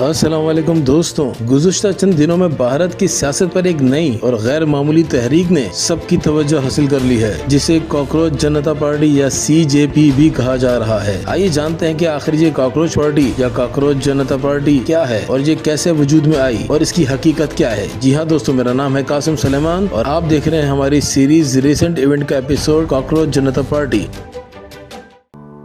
अस्सलाम वालेकुम दोस्तों, गुज़श्ता चंद दिनों में भारत की सियासत पर एक नई और गैर मामूली तहरीक ने सबकी तवज्जो हासिल कर ली है, जिसे कॉकरोच जनता पार्टी या CJP भी कहा जा रहा है। आइए जानते हैं कि आखिर ये कॉकरोच पार्टी या कॉकरोच जनता पार्टी क्या है और ये कैसे वजूद में आई और इसकी हकीकत क्या है। जी हाँ दोस्तों, मेरा नाम है कासिम सलेमान और आप देख रहे हैं हमारी सीरीज रिसेंट इवेंट का एपिसोड कॉकरोच जनता पार्टी।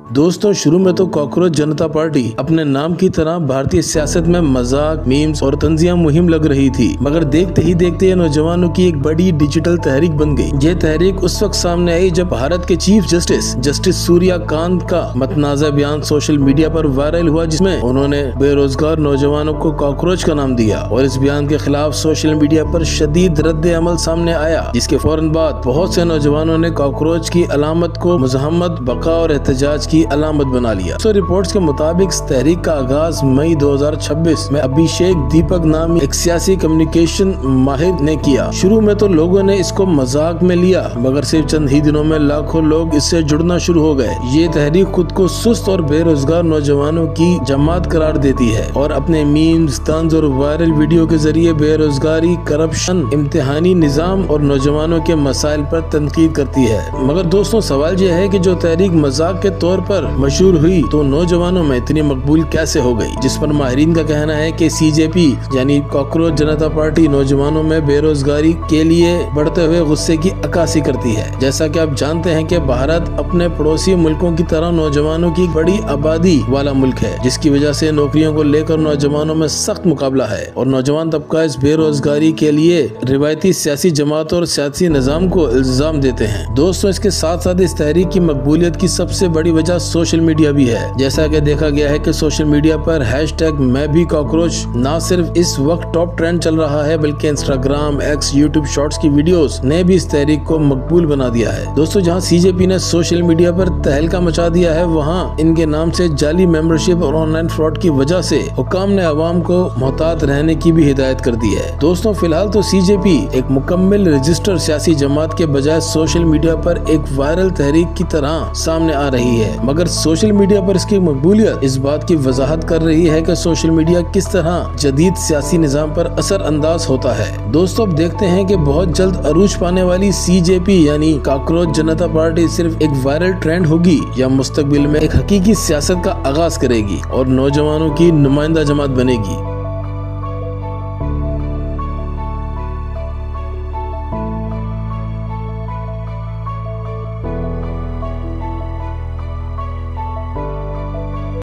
दोस्तों, शुरू में तो कॉकरोच जनता पार्टी अपने नाम की तरह भारतीय सियासत में मजाक, मीम्स और तंजिया मुहिम लग रही थी, मगर देखते ही देखते ये नौजवानों की एक बड़ी डिजिटल तहरीक बन गई। ये तहरीक उस वक्त सामने आई जब भारत के चीफ जस्टिस सूर्यकांत का मतनाज़ा बयान सोशल मीडिया पर वायरल हुआ, जिसमें उन्होंने बेरोजगार नौजवानों को कॉकरोच का नाम दिया और इस बयान के खिलाफ सोशल मीडिया पर शदीद रद्द अमल सामने आया, जिसके फौरन बाद बहुत से नौजवानों ने कॉकरोच की अलामत को मुज़ाहमत, बका और एहतजाज की अलामत बना लिया। रिपोर्ट्स के मुताबिक इस तहरीक का आगाज मई 2026 में अभिषेक दीपक नामी एक सियासी कम्युनिकेशन माहिर ने किया। शुरू में तो लोगों ने इसको मजाक में लिया, मगर सिर्फ चंद ही दिनों में लाखों लोग इससे जुड़ना शुरू हो गए। ये तहरीक खुद को सुस्त और बेरोजगार नौजवानों की जमात करार देती है और अपने मीम्स, तंज और वायरल वीडियो के जरिए बेरोजगारी, करप्शन, इम्तिहानी निजाम और नौजवानों के मसाइल पर तनकीद करती है। मगर दोस्तों, सवाल यह है कि जो तहरीक मजाक के तौर पर मशहूर हुई तो नौजवानों में इतनी मकबूल कैसे हो गई, जिस पर माहिरीन का कहना है कि CJP यानी कॉकरोच जनता पार्टी नौजवानों में बेरोजगारी के लिए बढ़ते हुए गुस्से की अक्कासी करती है। जैसा कि आप जानते हैं कि भारत अपने पड़ोसी मुल्कों की तरह नौजवानों की बड़ी आबादी वाला मुल्क है, जिसकी वजह से नौकरियों को लेकर नौजवानों में सख्त मुकाबला है और नौजवान तबका इस बेरोजगारी के लिए रिवायती सियासी जमातों और सियासी निजाम को इल्जाम देते हैं। दोस्तों, इसके साथ साथ इस तहरीक की मकबूलियत की सबसे बड़ी वजह सोशल मीडिया भी है। जैसा कि देखा गया है कि सोशल मीडिया पर हैशटैग मैं भी कॉकरोच न सिर्फ इस वक्त टॉप ट्रेंड चल रहा है, बल्कि इंस्टाग्राम, एक्स, यूट्यूब शॉर्ट्स की वीडियोस ने भी इस तहरीक को मकबूल बना दिया है। दोस्तों, जहां CJP ने सोशल मीडिया पर तहलका मचा दिया है, वहां इनके नाम से जाली मेंबरशिप और ऑनलाइन फ्रॉड की वजह से हुकाम ने अवाम को मोहतात रहने की भी हिदायत कर दी है। दोस्तों, फिलहाल तो CJP एक मुकम्मल रजिस्टर सियासी जमात के बजाय सोशल मीडिया पर एक वायरल तहरीक की तरह सामने आ रही है, मगर सोशल मीडिया पर इसकी मकबूलियत इस बात की वजाहत कर रही है कि सोशल मीडिया किस तरह जदीद सियासी निजाम पर असर अंदाज होता है। दोस्तों, अब देखते हैं कि बहुत जल्द अरूज पाने वाली CJP यानी कॉकरोच जनता पार्टी सिर्फ एक वायरल ट्रेंड होगी या मुस्तकबिल में एक हकीकी सियासत का आगाज करेगी और नौजवानों की नुमाइंदा जमात बनेगी।